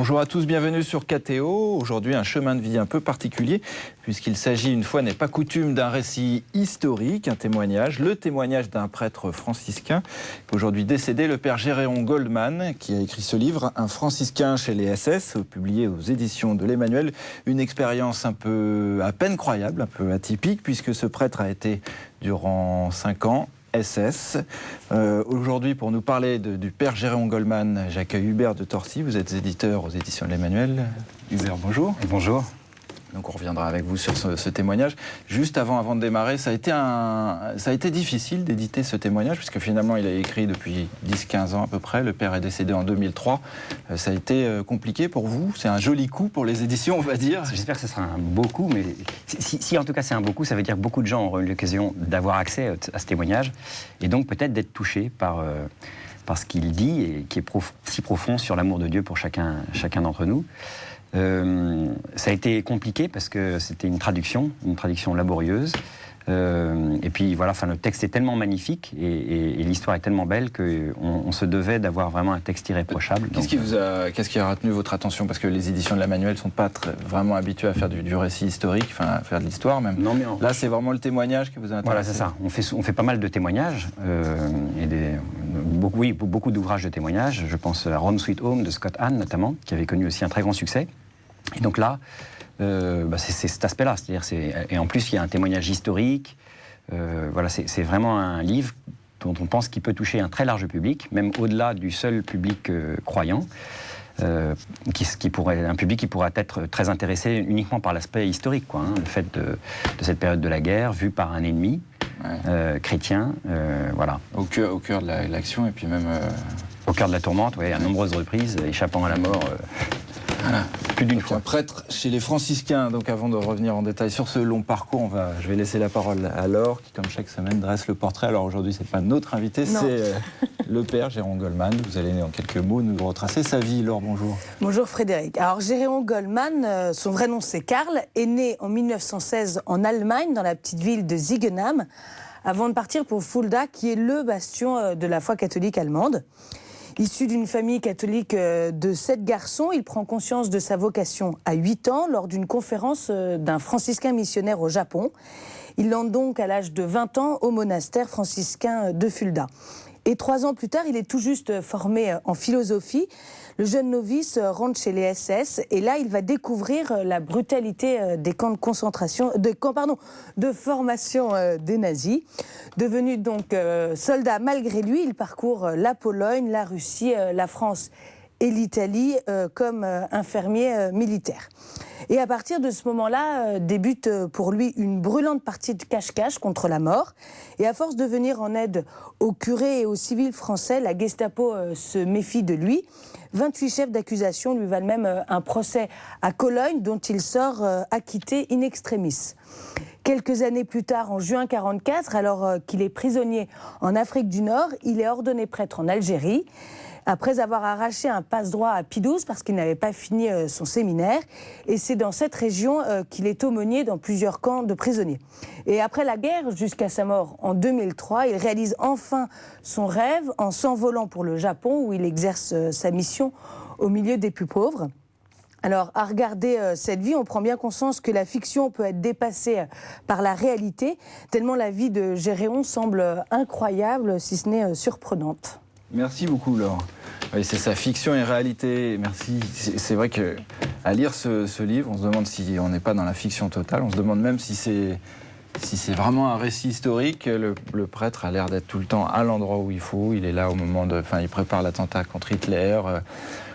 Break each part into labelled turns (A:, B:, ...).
A: Bonjour à tous, bienvenue sur KTO. Aujourd'hui, un chemin de vie un peu particulier, puisqu'il s'agit, une fois n'est pas coutume, d'un récit historique, un témoignage, le témoignage d'un prêtre franciscain, aujourd'hui décédé, le père Géréon Goldman, qui a écrit ce livre, Un franciscain chez les SS, publié aux éditions de l'Emmanuel. Une expérience un peu à peine croyable, un peu atypique, puisque ce prêtre a été durant 5 ans SS. Aujourd'hui, pour nous parler du père Géréon Goldman, j'accueille Hubert de Torcy. Vous êtes éditeur aux éditions de l'Emmanuel. Hubert, bonjour.
B: Bonjour.
A: Donc on reviendra avec vous sur ce témoignage. Juste avant de démarrer, ça a été difficile d'éditer ce témoignage, puisque finalement il a écrit depuis 10-15 ans à peu près. Le père est décédé en 2003. Ça a été compliqué pour vous? C'est un joli coup pour les éditions, on va dire.
B: J'espère que ce sera un beau coup, mais si en tout cas c'est un beau coup, ça veut dire que beaucoup de gens auront eu l'occasion d'avoir accès à ce témoignage, et donc peut-être d'être touchés par ce qu'il dit, et qui est si profond sur l'amour de Dieu pour chacun d'entre nous. Ça a été compliqué parce que c'était une traduction laborieuse. Et puis voilà, le texte est tellement magnifique et l'histoire est tellement belle qu'on se devait d'avoir vraiment un texte irréprochable.
A: Qu'est-ce qui a retenu votre attention? Parce que les éditions de l'Emmanuel ne sont pas vraiment habituées à faire du récit historique, à faire de l'histoire même.
B: Non, mais
A: là, c'est vraiment le témoignage qui vous a intéressé.
B: Voilà, c'est ça. On fait pas mal de témoignages, beaucoup d'ouvrages de témoignages. Je pense à Home Sweet Home de Scott Hahn notamment, qui avait connu aussi un très grand succès. Et donc là, c'est cet aspect-là, et en plus il y a un témoignage historique. C'est vraiment un livre dont on pense qu'il peut toucher un très large public, même au-delà du seul public croyant, un public qui pourrait être très intéressé uniquement par l'aspect historique, le fait de cette période de la guerre vue par un ennemi chrétien, voilà.
A: Au cœur de l'action, et puis même
B: au cœur de la tourmente, à nombreuses reprises, échappant à la mort.
A: Voilà.
B: Plus d'une fois.
A: Un prêtre chez les franciscains. Donc avant de revenir en détail sur ce long parcours, je vais laisser la parole à Laure, qui comme chaque semaine dresse le portrait. Alors aujourd'hui, c'est pas notre invité, c'est le père Géréon Goldman. Vous allez en quelques mots nous retracer sa vie. Laure, bonjour.
C: Bonjour Frédéric. Alors Géréon Goldman, son vrai nom c'est Karl, est né en 1916 en Allemagne, dans la petite ville de Ziegenham, avant de partir pour Fulda, qui est le bastion de la foi catholique allemande. Issu d'une famille catholique de 7 garçons, il prend conscience de sa vocation à 8 ans lors d'une conférence d'un franciscain missionnaire au Japon. Il entre donc à l'âge de 20 ans au monastère franciscain de Fulda. Et 3 ans plus tard, il est tout juste formé en philosophie. Le jeune novice rentre chez les SS et là, il va découvrir la brutalité des camps de concentration, de formation des nazis. Devenu donc soldat malgré lui, il parcourt la Pologne, la Russie, la France et l'Italie comme infirmier militaire. Et à partir de ce moment-là, débute pour lui une brûlante partie de cache-cache contre la mort. Et à force de venir en aide aux curés et aux civils français, la Gestapo se méfie de lui. 28 chefs d'accusation lui valent même un procès à Cologne, dont il sort acquitté in extremis. Quelques années plus tard, en juin 1944, alors qu'il est prisonnier en Afrique du Nord, il est ordonné prêtre en Algérie, après avoir arraché un passe-droit à Pie XII parce qu'il n'avait pas fini son séminaire. Et c'est dans cette région qu'il est aumônier dans plusieurs camps de prisonniers. Et après la guerre, jusqu'à sa mort en 2003, il réalise enfin son rêve en s'envolant pour le Japon, où il exerce sa mission au milieu des plus pauvres. Alors, à regarder cette vie, on prend bien conscience que la fiction peut être dépassée par la réalité, tellement la vie de Géréon semble incroyable, si ce n'est surprenante.
A: Merci beaucoup, Laure. Oui, c'est ça, fiction et réalité. Merci. C'est vrai qu'à lire ce livre, on se demande si on n'est pas dans la fiction totale. On se demande même si c'est vraiment un récit historique. Le prêtre a l'air d'être tout le temps à l'endroit où il faut. Il est là au moment il prépare l'attentat contre Hitler.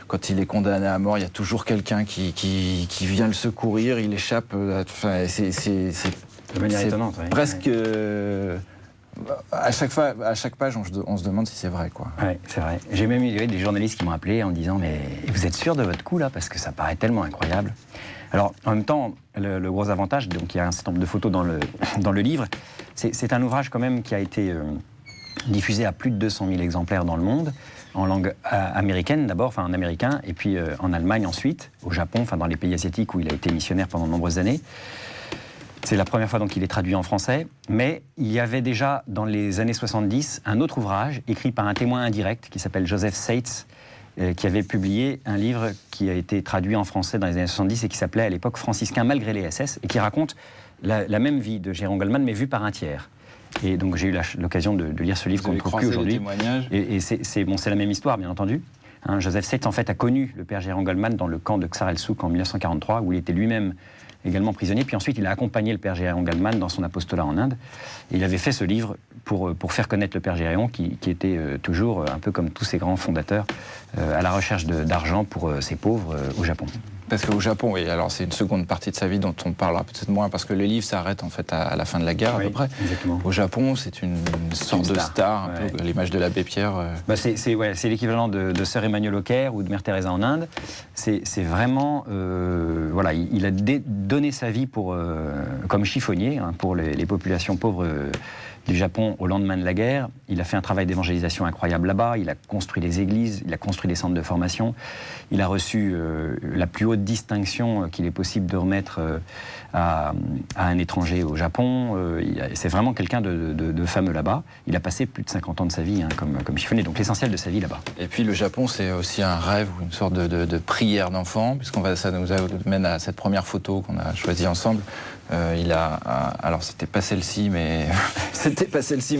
A: Quand il est condamné à mort, il y a toujours quelqu'un qui vient le secourir. Il échappe. C'est
B: de manière étonnante. Oui.
A: Presque. À chaque page, on se demande si c'est vrai, quoi.
B: Oui, c'est vrai. J'ai même eu des journalistes qui m'ont appelé en me disant « Mais vous êtes sûr de votre coup, là? Parce que ça paraît tellement incroyable. » Alors, en même temps, le gros avantage, donc il y a un certain nombre de photos dans le livre, c'est un ouvrage quand même qui a été diffusé à plus de 200 000 exemplaires dans le monde, en langue américaine d'abord, en américain, et puis en Allemagne ensuite, au Japon, dans les pays asiatiques où il a été missionnaire pendant de nombreuses années. C'est la première fois donc qu'il est traduit en français, mais il y avait déjà dans les années 70 un autre ouvrage écrit par un témoin indirect qui s'appelle Joseph Seitz qui avait publié un livre qui a été traduit en français dans les années 70 et qui s'appelait à l'époque Franciscain malgré les SS, et qui raconte la même vie de Jérôme Goldman, mais vue par un tiers. Et donc j'ai eu l'occasion de lire ce livre qu'on ne trouve plus aujourd'hui. Et c'est la même histoire, bien entendu. Hein, Joseph Seitz, en fait, a connu le père Jérôme Goldman dans le camp de Ksar el-Souk en 1943, où il était lui-même également prisonnier. Puis ensuite, il a accompagné le père Jérôme Goldman dans son apostolat en Inde. Et il avait fait ce livre pour faire connaître le père Jérôme, qui était toujours, un peu comme tous ces grands fondateurs, à la recherche d'argent pour ces pauvres au Japon.
A: Parce qu'au Japon, oui, alors c'est une seconde partie de sa vie dont on parlera peut-être moins, parce que les livres s'arrêtent en fait à la fin de la guerre, à peu près.
B: Exactement.
A: Au Japon, c'est une sorte de star, un peu l'image de l'abbé Pierre.
B: C'est l'équivalent de Sœur Emmanuel Aucaire ou de Mère Teresa en Inde. C'est vraiment... il a donné sa vie comme chiffonnier pour les populations pauvres du Japon au lendemain de la guerre. Il a fait un travail d'évangélisation incroyable là-bas. Il a construit des églises, il a construit des centres de formation. Il a reçu la plus haute distinction qu'il est possible de remettre à un étranger au Japon. C'est vraiment quelqu'un de fameux là-bas. Il a passé plus de 50 ans de sa vie comme chiffonnier, donc l'essentiel de sa vie là-bas.
A: Et puis le Japon, c'est aussi un rêve ou une sorte de prière d'enfant, ça nous amène à cette première photo qu'on a choisie ensemble. Alors c'était pas celle-ci, mais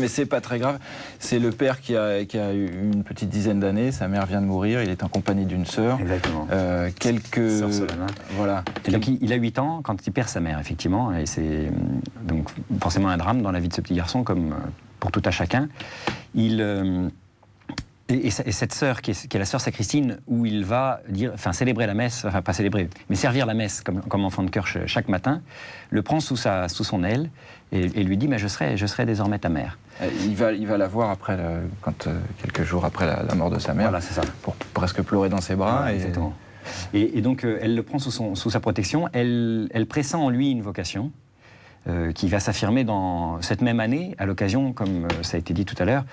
A: c'est pas très grave. C'est le père qui a eu une petite dizaine d'années. Sa mère vient de mourir. Il est en compagnie d'une sœur.
B: Exactement.
A: Sœur
B: Solana.
A: Voilà.
B: Et donc il a 8 ans quand il perd sa mère, effectivement. Et c'est donc forcément un drame dans la vie de ce petit garçon, comme pour tout à chacun. Et cette sœur, qui est la sœur Sacristine, où il va célébrer la messe, enfin pas célébrer, mais servir la messe comme enfant de cœur chaque matin, le prend sous son aile et lui dit « mais je serai désormais ta mère ».
A: Il va la voir après, quelques jours après la mort de sa mère,
B: voilà, c'est ça.
A: Pour presque pleurer dans ses bras.
B: Voilà, exactement. Et donc elle le prend sous sa protection, elle pressent en lui une vocation, qui va s'affirmer dans cette même année, à l'occasion, comme ça a été dit tout à l'heure,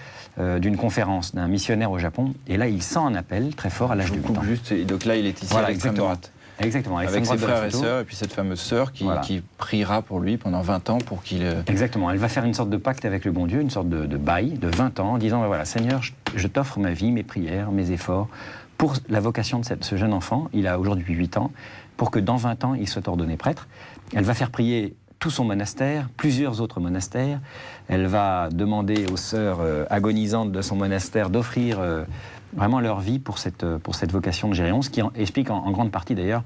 B: d'une conférence d'un missionnaire au Japon. Et là, il sent un appel très fort à l'âge de 8 ans.
A: Et donc là, il est ici avec sa droite.
B: Exactement.
A: Avec ses frères et sœurs, et puis cette fameuse sœur qui priera pour lui pendant 20 ans pour qu'il...
B: Exactement. Elle va faire une sorte de pacte avec le bon Dieu, une sorte de bail de 20 ans, en disant, voilà, Seigneur, je t'offre ma vie, mes prières, mes efforts, pour la vocation de ce jeune enfant, il a aujourd'hui 8 ans, pour que dans 20 ans, il soit ordonné prêtre. Elle va faire prier tout son monastère, plusieurs autres monastères. Elle va demander aux sœurs agonisantes de son monastère d'offrir vraiment leur vie pour cette vocation de Géréon, ce qui explique en grande partie d'ailleurs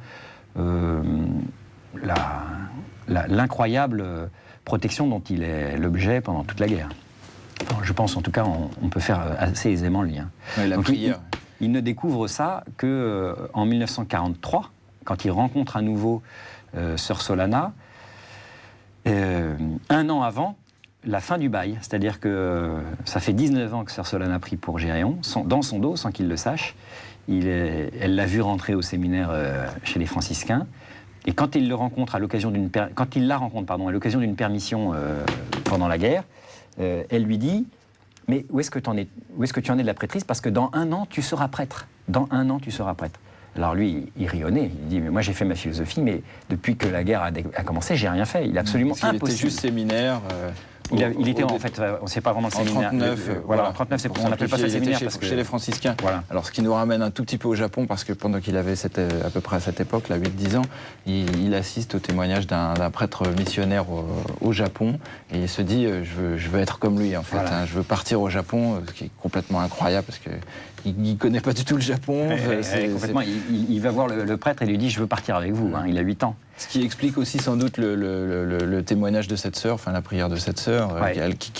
B: l'incroyable protection dont il est l'objet pendant toute la guerre. Enfin, je pense en tout cas on peut faire assez aisément le lien.
A: Ouais, donc,
B: il ne découvre ça qu'en 1943, quand il rencontre à nouveau Sœur Solana, un an avant la fin du bail, c'est-à-dire que ça fait 19 ans que Sœur Solana prie pour Géréon, dans son dos, sans qu'il le sache. Elle l'a vu rentrer au séminaire chez les franciscains, et quand il la rencontre à l'occasion d'une permission pendant la guerre, elle lui dit « Mais où est-ce que tu en es de la prêtrise? Parce que dans un an, tu seras prêtre. Dans un an, tu seras prêtre. » Alors lui, il rionnait, il dit « Mais moi j'ai fait ma philosophie, mais depuis que la guerre a commencé, j'ai rien fait. Il est absolument impossible. »
A: Il était juste séminaire.
B: Il était en fait, on ne sait pas vraiment séminaire.
A: En 39,
B: voilà, en 39, on n'appelle pas ça séminaire.
A: Chez les franciscains.
B: Voilà.
A: Alors ce qui nous ramène un tout petit peu au Japon, parce que pendant qu'il avait à peu près à cette époque, là, 8-10 ans, il assiste au témoignage d'un prêtre missionnaire au Japon, et il se dit je veux être comme lui, en fait. Voilà. Je veux partir au Japon, ce qui est complètement incroyable, parce que il ne connaît pas du tout le Japon.
B: Complètement. Il va voir le prêtre et lui dit « Je veux partir avec vous ». Il a 8 ans.
A: Ce qui explique aussi sans doute le témoignage de cette sœur, enfin la prière de cette sœur, qui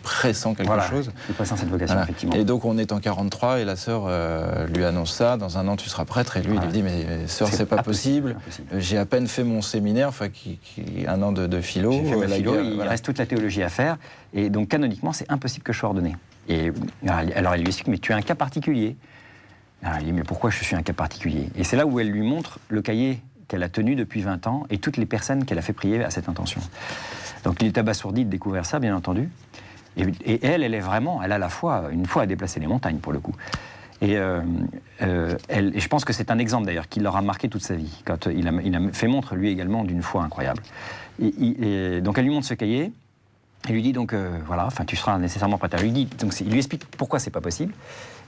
A: pressent quelque chose.
B: Qui pressent cette vocation, effectivement.
A: Et donc on est en 43 et la sœur lui annonce ça, dans un an tu seras prêtre, et lui il lui dit mais sœur c'est pas possible. J'ai à peine fait mon séminaire, un an de philo.
B: Il reste toute la théologie à faire, et donc canoniquement c'est impossible que je sois ordonné. Et alors elle lui explique mais tu es un cas particulier. Alors, il dit mais pourquoi je suis un cas particulier? Et c'est là où elle lui montre le cahier qu'elle a tenu depuis 20 ans et toutes les personnes qu'elle a fait prier à cette intention. Donc il est abasourdi de découvrir ça, bien entendu. Et elle a la foi, une foi à déplacer les montagnes, pour le coup. Et je pense que c'est un exemple, d'ailleurs, qui l'aura marqué toute sa vie, quand il a fait montre, lui également, d'une foi incroyable. Donc elle lui montre ce cahier, Il lui dit donc, voilà, tu seras nécessairement prêtre. Il lui explique pourquoi c'est pas possible.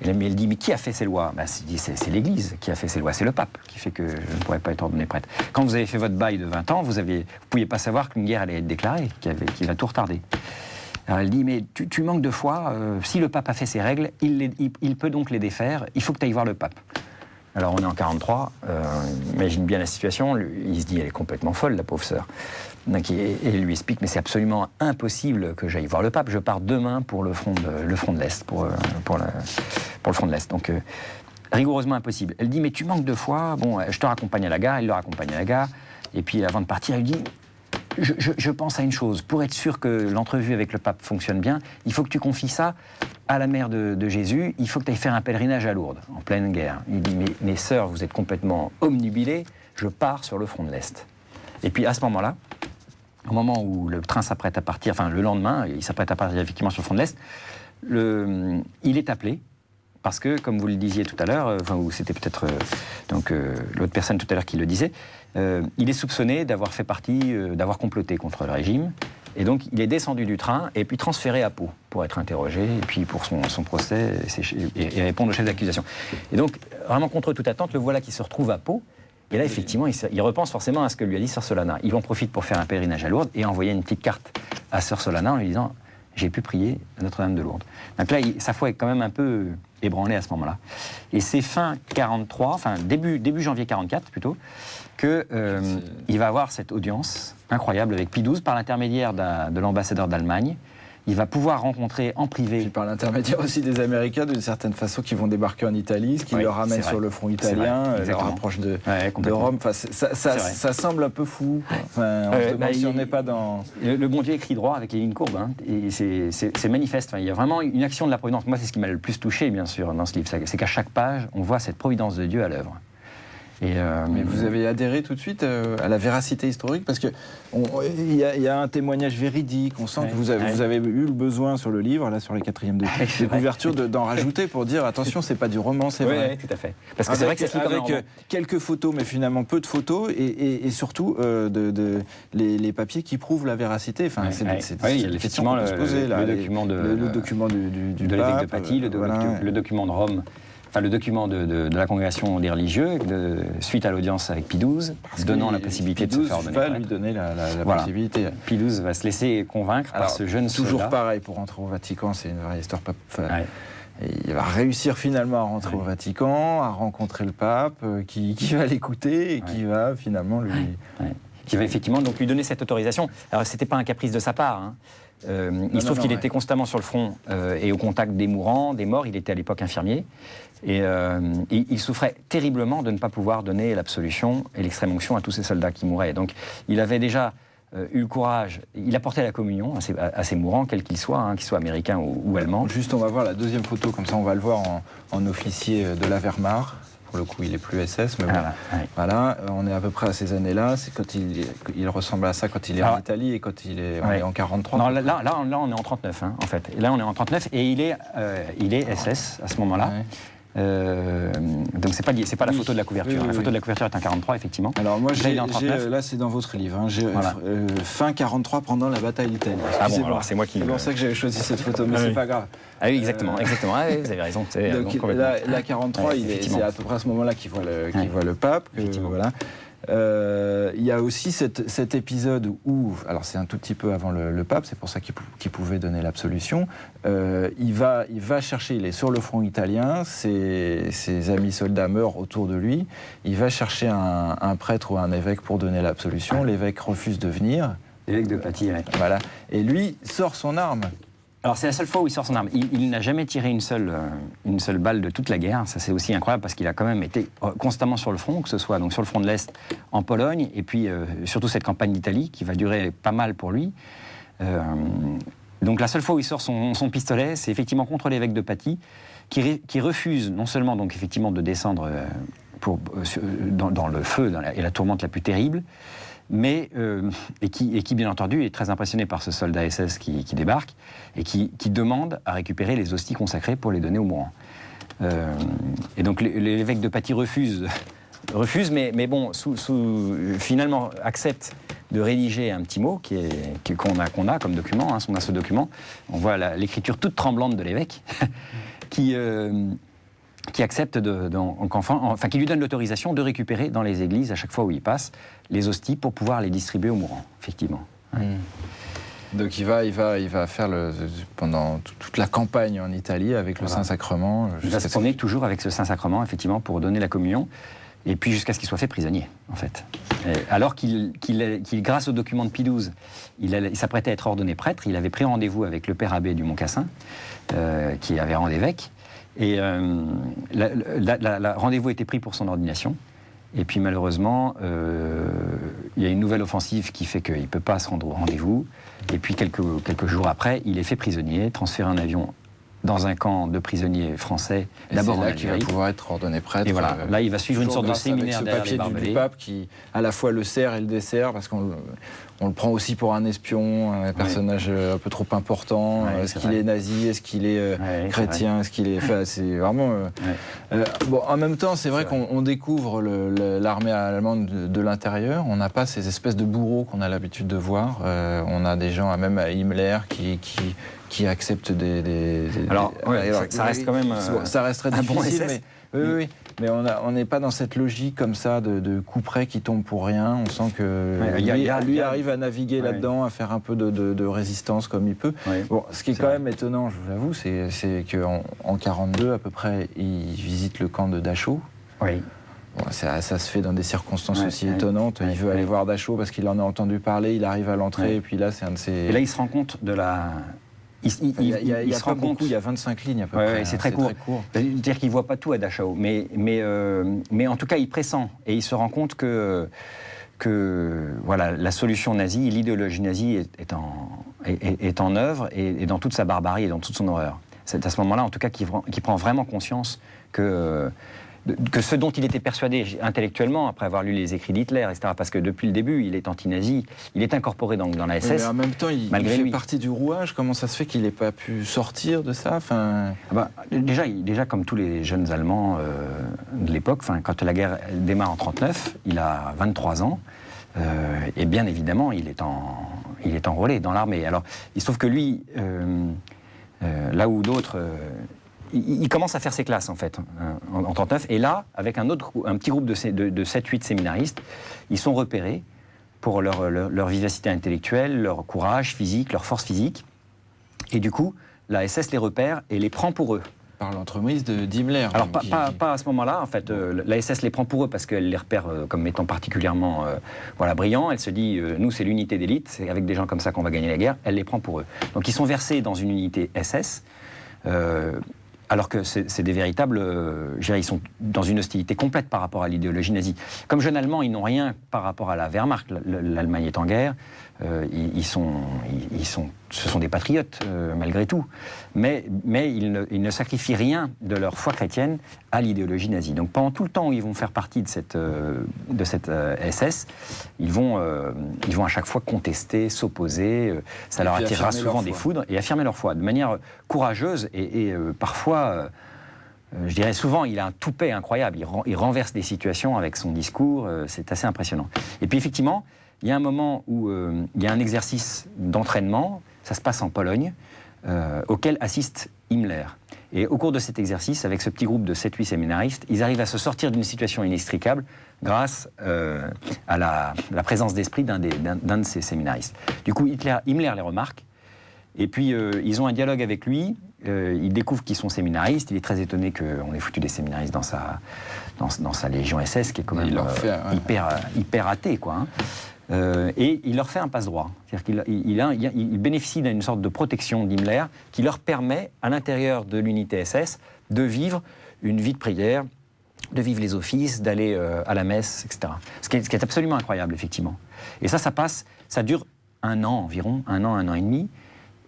B: Et il dit, mais qui a fait ces lois? C'est l'Église qui a fait ces lois, c'est le pape qui fait que je ne pourrais pas être ordonné prêtre. Quand vous avez fait votre bail de 20 ans, vous ne pouviez pas savoir qu'une guerre allait être déclarée, qui va tout retarder. Alors elle dit, mais tu manques de foi, si le pape a fait ses règles, il peut donc les défaire, il faut que tu ailles voir le pape. Alors on est en 43, imagine bien la situation, il se dit, elle est complètement folle, la pauvre sœur. Donc, et il lui explique, mais c'est absolument impossible que j'aille voir le pape, je pars demain pour le front de l'Est, pour le front de l'Est. Donc rigoureusement impossible. Elle dit, mais tu manques de foi, bon, je te raccompagne à la gare, il le raccompagne à la gare, et puis avant de partir, elle lui dit, je pense à une chose, pour être sûr que l'entrevue avec le pape fonctionne bien, il faut que tu confies ça à la mère de Jésus, il faut que tu ailles faire un pèlerinage à Lourdes, en pleine guerre. Il dit, mais mes sœurs, vous êtes complètement omnubilées, je pars sur le front de l'Est. Et puis à ce moment-là, au moment où le train s'apprête à partir, enfin le lendemain, il s'apprête à partir effectivement sur le front de l'Est, il est appelé, parce que, comme vous le disiez tout à l'heure, ou c'était peut-être l'autre personne tout à l'heure qui le disait, il est soupçonné d'avoir fait partie, d'avoir comploté contre le régime, et donc il est descendu du train et puis transféré à Pau pour être interrogé, et puis pour son procès et répondre au chef d'accusation. Et donc, vraiment contre toute attente, le voilà qui se retrouve à Pau. Et là, effectivement, il repense forcément à ce que lui a dit Sœur Solana. Il en profite pour faire un pèlerinage à Lourdes et envoyer une petite carte à Sœur Solana en lui disant « J'ai pu prier à Notre-Dame de Lourdes ». Donc là, sa foi est quand même un peu ébranlée à ce moment-là. Et c'est fin 43, enfin début janvier 44 plutôt, qu'il va avoir cette audience incroyable avec Pie XII par l'intermédiaire de l'ambassadeur d'Allemagne. Il va pouvoir rencontrer en privé...
A: Puis par l'intermédiaire aussi des Américains, d'une certaine façon, qui vont débarquer en Italie, ce qui leur ramène sur le front italien, leur rapproche de Rome. Enfin, ça semble un peu fou. Enfin, on se demande si on n'est pas dans...
B: Le bon Dieu écrit droit avec les lignes courbes, hein, et c'est manifeste. Enfin, il y a vraiment une action de la providence. Moi, c'est ce qui m'a le plus touché, bien sûr, dans ce livre. C'est qu'à chaque page, on voit cette providence de Dieu à l'œuvre.
A: Mais vous avez adhéré tout de suite à la véracité historique, parce que il y a un témoignage véridique. On sent que vous avez eu le besoin sur le livre, là sur les 4e de couverture, d'en rajouter pour dire attention, c'est pas du roman, c'est vrai.
B: Oui, tout à fait. Parce que c'est vrai que c'est
A: avec quelques photos, mais finalement peu de photos, et surtout les papiers qui prouvent la véracité. Enfin,
B: il y a effectivement le document de l'évêque de Paty, le document de Rome. Enfin, le document de la congrégation des religieux, suite à l'audience avec Pie XII, donnant la possibilité de se faire ordonner.
A: Va lui donner la possibilité.
B: Pie XII va se laisser convaincre par ce jeune soldat.
A: Toujours pareil, pour rentrer au Vatican, c'est une vraie histoire. Et il va réussir finalement à rentrer au Vatican, à rencontrer le pape, qui va l'écouter et qui va finalement lui...
B: Qui va effectivement donc lui donner cette autorisation. Alors, c'était pas un caprice de sa part, hein. Il se trouve qu'il était constamment sur le front et au contact des mourants, des morts. Il était à l'époque infirmier. Et il souffrait terriblement de ne pas pouvoir donner l'absolution et l'extrême onction à tous ces soldats qui mouraient. Donc il avait déjà eu le courage, il apportait la communion à ces mourants, quels qu'ils soient, hein, qu'ils soient américains ou allemands.
A: Juste, on va voir la deuxième photo, comme ça on va le voir en officier de la Wehrmacht. Pour le coup, il est plus SS, mais bon, voilà, on est à peu près à ces années-là. C'est quand il ressemble à ça quand il est en Italie et quand il est en 43.
B: Non, là, on est en 39, hein, en fait. Et là, on est en 39 et il est SS à ce moment-là. Donc c'est pas la photo de la couverture. La photo de la couverture est en 43, effectivement.
A: Alors moi, là c'est dans votre livre. Hein, fin 43 pendant la bataille d'Italie.
B: Ah bon, alors c'est moi qui...
A: C'est pour ça que j'avais choisi cette photo, mais c'est pas grave.
B: Ah oui, exactement. Ah, oui, vous avez raison.
A: Donc la 43, c'est à peu près à ce moment-là qu'il voit le pape. Voilà. Il y a aussi cet épisode où, alors c'est un tout petit peu avant le pape, c'est pour ça qu'il pouvait donner l'absolution, il va chercher, il est sur le front italien, ses amis soldats meurent autour de lui, il va chercher un prêtre ou un évêque pour donner l'absolution, l'évêque refuse de venir.
B: L'évêque de Paty,
A: voilà. Et lui sort son arme.
B: Alors c'est la seule fois où il sort son arme. Il n'a jamais tiré une seule balle de toute la guerre. Ça c'est aussi incroyable parce qu'il a quand même été constamment sur le front, que ce soit donc sur le front de l'Est en Pologne et puis surtout cette campagne d'Italie qui va durer pas mal pour lui. Donc la seule fois où il sort son pistolet, c'est effectivement contre l'évêque de Paty qui refuse non seulement donc effectivement de descendre dans le feu et la tourmente la plus terrible, mais et qui bien entendu est très impressionné par ce soldat SS qui débarque et qui demande à récupérer les hosties consacrées pour les donner aux mourants. Et donc l'évêque de Paty refuse refuse, mais bon, finalement accepte de rédiger un petit mot qu'on a comme document. On a ce document. On voit l'écriture toute tremblante de l'évêque qui accepte qui lui donne l'autorisation de récupérer dans les églises, à chaque fois où il passe, les hosties pour pouvoir les distribuer aux mourants, effectivement. Ouais.
A: Donc il va faire pendant toute la campagne en Italie avec le Saint-Sacrement.
B: Il va se promener toujours avec ce Saint-Sacrement, effectivement, pour donner la communion, et puis jusqu'à ce qu'il soit fait prisonnier, en fait. Alors qu'il, grâce au document de Pie XII, il s'apprêtait à être ordonné prêtre, il avait pris rendez-vous avec le père abbé du Mont-Cassin, qui avait rang d'évêque, et le rendez-vous était pris pour son ordination. Et puis malheureusement, il y a une nouvelle offensive qui fait qu'il ne peut pas se rendre au rendez-vous. Et puis quelques jours après, il est fait prisonnier, transféré en avion dans un camp de prisonniers français, d'abord en Algérie.
A: C'est là qu'il va pouvoir être ordonné prêtre.
B: Et voilà, là il va suivre une sorte de séminaire derrière les barbelés.
A: Du pape qui à la fois le sert et le dessert, parce qu'on le prend aussi pour un espion, un personnage un peu trop important. Est-ce qu'il est nazi? Est-ce qu'il est chrétien? Est-ce qu'il est... Enfin, c'est vraiment... bon, en même temps, c'est vrai qu'on découvre l'armée allemande de l'intérieur. On n'a pas ces espèces de bourreaux qu'on a l'habitude de voir. On a des gens, même à Himmler, qui acceptent
B: Alors, ça reste quand même
A: ça resterait difficile,
B: bon SS,
A: oui, mais on n'est pas dans cette logique comme ça de coup près qui tombe pour rien. On sent que lui arrive à naviguer là-dedans, à faire un peu de résistance comme il peut. Bon, ce qui est quand même étonnant, je vous l'avoue, c'est qu'en 1942 à peu près, il visite le camp de Dachau. Oui. Bon, ça se fait dans des circonstances aussi étonnantes. Il veut aller voir Dachau parce qu'il en a entendu parler. Il arrive à l'entrée et puis là, c'est un de ses...
B: Et là, il se rend compte de la...
A: Il se rend compte, il y a 25 lignes à peu près.
B: C'est très court. C'est-à-dire qu'il ne voit pas tout à Dachau, mais en tout cas, il pressent et il se rend compte que voilà, la solution nazie, l'idéologie nazie est en œuvre et dans toute sa barbarie et dans toute son horreur. C'est à ce moment-là, en tout cas, qu'il prend vraiment conscience que ce dont il était persuadé intellectuellement, après avoir lu les écrits d'Hitler, etc., parce que depuis le début, il est anti-nazi, il est incorporé dans la SS.
A: Mais en même temps, il fait partie du rouage. Comment ça se fait qu'il n'ait pas pu sortir de ça?
B: Déjà, comme tous les jeunes Allemands de l'époque, quand la guerre démarre en 1939, il a 23 ans, et bien évidemment, il est enrôlé dans l'armée. Alors, il se trouve que lui, là où d'autres... Il commence à faire ses classes, en fait, en 1939. Et là, avec un petit groupe de 7-8 séminaristes, ils sont repérés pour leur vivacité intellectuelle, leur courage physique, leur force physique. Et du coup, la SS les repère et les prend pour eux.
A: Par l'entremise d'Himmler.
B: Alors, pas à ce moment-là, en fait. La SS les prend pour eux parce qu'elle les repère comme étant particulièrement brillants. Elle se dit, nous, c'est l'unité d'élite, c'est avec des gens comme ça qu'on va gagner la guerre. Elle les prend pour eux. Donc, ils sont versés dans une unité SS. Alors que c'est des véritables... ils sont dans une hostilité complète par rapport à l'idéologie nazie. Comme jeunes Allemands, ils n'ont rien par rapport à la Wehrmacht. L'Allemagne est en guerre. Ce sont des patriotes, malgré tout. Mais ils ne sacrifient rien de leur foi chrétienne à l'idéologie nazie. Donc pendant tout le temps où ils vont faire partie de cette SS, ils vont à chaque fois contester, s'opposer. Ça leur attirera souvent des foudres et affirmer leur foi de manière courageuse et parfois... je dirais souvent, il a un toupet incroyable. Il renverse des situations avec son discours. C'est assez impressionnant. Et puis effectivement, il y a un moment où il y a un exercice d'entraînement, ça se passe en Pologne, auquel assiste Himmler. Et au cours de cet exercice, avec ce petit groupe de 7-8 séminaristes, ils arrivent à se sortir d'une situation inextricable grâce à la présence d'esprit d'un de ces séminaristes. Du coup, Himmler les remarque, et puis ils ont un dialogue avec lui. Il découvre qu'ils sont séminaristes. Il est très étonné qu'on ait foutu des séminaristes dans sa légion SS, qui est quand même hyper athée, quoi. Et il leur fait un passe-droit. C'est-à-dire qu'il bénéficie d'une sorte de protection d'Himmler qui leur permet, à l'intérieur de l'unité SS, de vivre une vie de prière, de vivre les offices, d'aller à la messe, etc. Ce qui est absolument incroyable, effectivement. Et ça dure un an environ, un an et demi.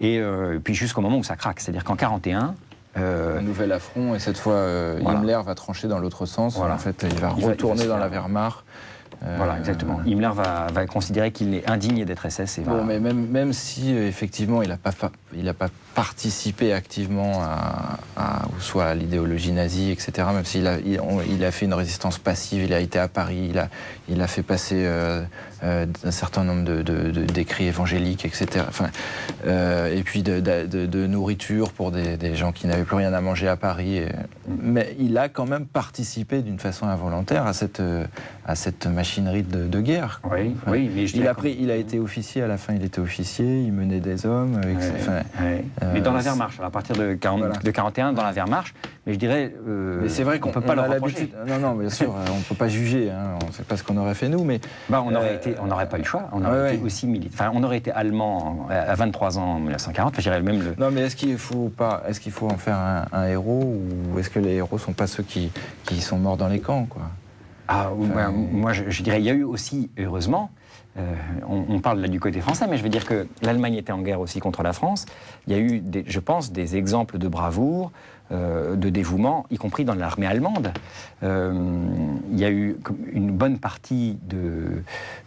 B: Et puis jusqu'au moment où ça craque, c'est-à-dire qu'en 1941...
A: un nouvel affront, et cette fois, Himmler va trancher dans l'autre sens. Voilà. En fait, il va retourner dans la Wehrmacht.
B: Voilà, exactement. Himmler va considérer qu'il est indigne d'être SS. Et
A: bon, mais même si, effectivement, il n'a pas participé activement soit à l'idéologie nazie, etc., même s'il a fait une résistance passive, il a été à Paris, il a fait passer un certain nombre d'écrits évangéliques, etc. Enfin, et puis de nourriture pour des gens qui n'avaient plus rien à manger à Paris. Mais il a quand même participé d'une façon involontaire à cette machinerie de guerre.
B: Oui, enfin, oui, mais
A: il a été officier, à la fin il était officier, il menait des hommes.
B: Mais dans la Wehrmacht, à partir de 41, dans la Wehrmacht, mais je dirais...
A: mais c'est vrai qu'on
B: peut pas le reprocher.
A: Non, bien sûr, on ne peut pas juger, hein, on ne sait pas ce qu'on aurait fait nous, mais...
B: on n'aurait pas eu le choix, on aurait été aussi militaire. Enfin, on aurait été allemand à 23 ans en 1940, je dirais même le...
A: Non, mais est-ce qu'il faut en faire un héros, ou est-ce que les héros ne sont pas ceux qui sont morts dans les camps, quoi?
B: Moi, je dirais, il y a eu aussi, heureusement, on parle là du côté français, mais je veux dire que l'Allemagne était en guerre aussi contre la France. Il y a eu, je pense, des exemples de bravoure, de dévouement, y compris dans l'armée allemande. Il y a eu une bonne partie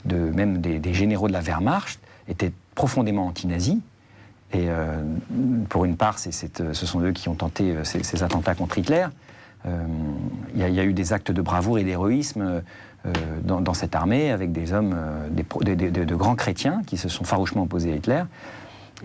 B: même des généraux de la Wehrmacht étaient profondément anti-nazis. Et pour une part, ce sont eux qui ont tenté ces attentats contre Hitler. Il y a eu des actes de bravoure et d'héroïsme dans cette armée, avec des hommes, de grands chrétiens qui se sont farouchement opposés à Hitler,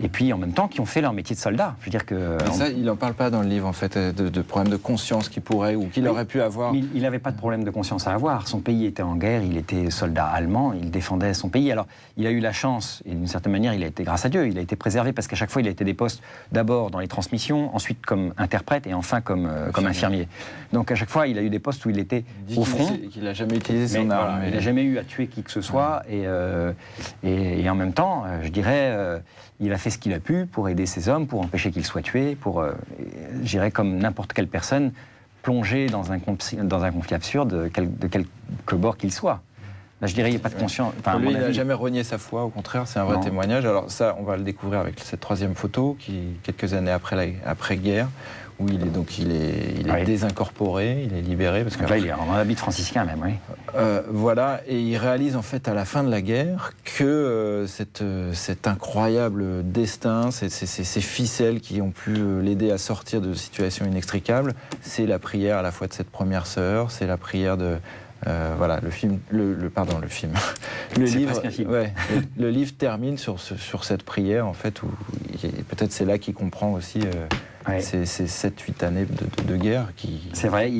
B: et puis en même temps qui ont fait leur métier de soldat. Je veux dire que...
A: Mais ça, il n'en parle pas dans le livre, en fait, de problèmes de conscience qu'il pourrait ou qu'il aurait pu avoir.
B: Mais il n'avait pas de problème de conscience à avoir. Son pays était en guerre, il était soldat allemand, il défendait son pays. Alors, il a eu la chance, et d'une certaine manière, il a été, grâce à Dieu, il a été préservé, parce qu'à chaque fois, il a été des postes, d'abord dans les transmissions, ensuite comme interprète, et enfin comme infirmier. Donc à chaque fois, il a eu des postes où il était au front.
A: Qu'il n'a jamais utilisé son arme.
B: Voilà, il n'a jamais eu à tuer qui que ce soit, et en même temps, je dirais... il a fait ce qu'il a pu pour aider ces hommes, pour empêcher qu'ils soient tués, pour, je dirais, comme n'importe quelle personne, plonger dans un conflit absurde, de quelque bord qu'il soit. Là, je dirais, il n'y a pas de conscience.
A: Enfin, lui, il n'a jamais renié sa foi, au contraire, c'est un vrai témoignage. Alors ça, on va le découvrir avec cette troisième photo, quelques années après-guerre, où il est désincorporé, il est libéré. Parce que
B: là, il est en habit franciscain même, oui.
A: Voilà, et il réalise en fait à la fin de la guerre que cet incroyable destin, ces ficelles qui ont pu l'aider à sortir de situations inextricables, c'est la prière à la fois de cette première sœur, c'est la prière de... voilà, le film. Le livre,
B: presque un film.
A: Ouais, le livre termine sur cette prière, en fait, où peut-être c'est là qu'il comprend aussi ces 7-8 années de guerre.
B: C'est vrai,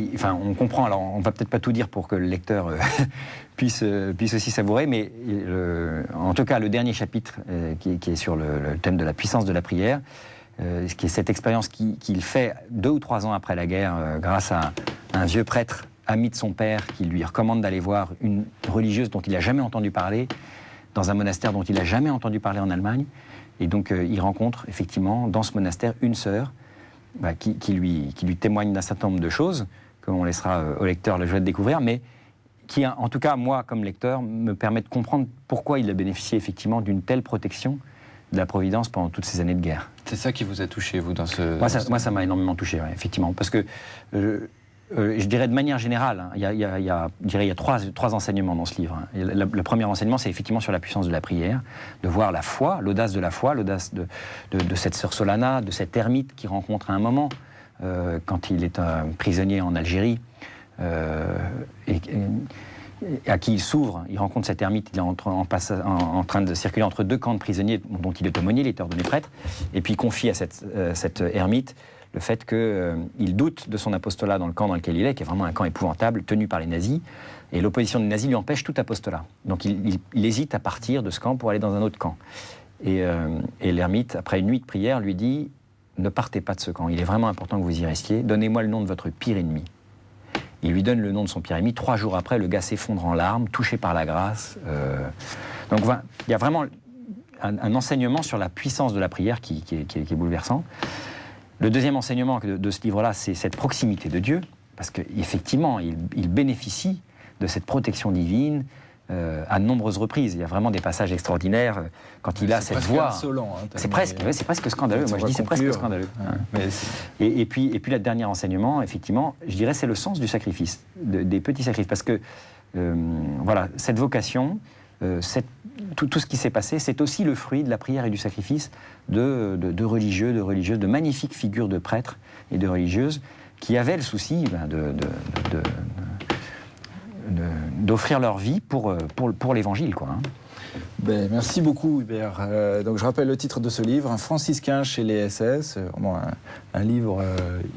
B: on comprend. Alors, on va peut-être pas tout dire pour que le lecteur puisse aussi savourer, mais en tout cas, le dernier chapitre qui est sur le thème de la puissance de la prière, qui est cette expérience qu'il fait 2 ou 3 ans après la guerre, grâce à un vieux prêtre ami de son père, qui lui recommande d'aller voir une religieuse dont il n'a jamais entendu parler, dans un monastère dont il n'a jamais entendu parler en Allemagne. Et donc, il rencontre effectivement dans ce monastère une sœur qui lui témoigne d'un certain nombre de choses, qu'on laissera au lecteur le jeu de découvrir, mais qui, en tout cas, moi, comme lecteur, me permet de comprendre pourquoi il a bénéficié effectivement d'une telle protection de la Providence pendant toutes ces années de guerre.
A: C'est ça qui vous a touché, vous, dans ce...
B: Moi, ça m'a énormément touché, ouais, effectivement, parce que... je dirais de manière générale, hein, il y a trois enseignements dans ce livre. Hein. Le premier enseignement, c'est effectivement sur la puissance de la prière, de voir la foi, l'audace de cette sœur Solana, de cet ermite qui rencontre à un moment, quand il est prisonnier en Algérie, et à qui il s'ouvre, il rencontre cet ermite, il est en train de circuler entre 2 camps de prisonniers dont il est aumônier, il est ordonné prêtre, et puis il confie à cette ermite le fait qu'il doute de son apostolat dans le camp dans lequel il est, qui est vraiment un camp épouvantable, tenu par les nazis, et l'opposition des nazis lui empêche tout apostolat. Donc il hésite à partir de ce camp pour aller dans un autre camp. Et l'ermite, après une nuit de prière, lui dit « Ne partez pas de ce camp, il est vraiment important que vous y restiez, donnez-moi le nom de votre pire ennemi ». Il lui donne le nom de son pire ennemi. 3 jours après, le gars s'effondre en larmes, touché par la grâce. Donc voilà, il y a vraiment un enseignement sur la puissance de la prière qui est bouleversant. Le deuxième enseignement de ce livre-là, c'est cette proximité de Dieu, parce qu'effectivement, il bénéficie de cette protection divine à de nombreuses reprises. Il y a vraiment des passages extraordinaires quand il a cette voix. C'est presque scandaleux. Moi, je dis c'est presque scandaleux. Et puis, le dernier enseignement, effectivement, je dirais, c'est le sens du sacrifice, des petits sacrifices, parce que voilà, cette vocation, tout ce qui s'est passé, c'est aussi le fruit de la prière et du sacrifice de religieux, de religieuses, de magnifiques figures de prêtres et de religieuses qui avaient le souci d'offrir leur vie pour l'Évangile, quoi. Hein.
A: Ben, merci beaucoup, Hubert. Donc, je rappelle le titre de ce livre, Un franciscain chez les SS, vraiment un livre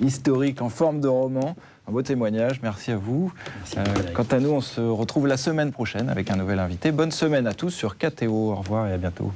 A: historique en forme de roman, un beau témoignage. Merci à vous. Quant à nous, on se retrouve la semaine prochaine avec un nouvel invité. Bonne semaine à tous sur KTO. Au revoir et à bientôt.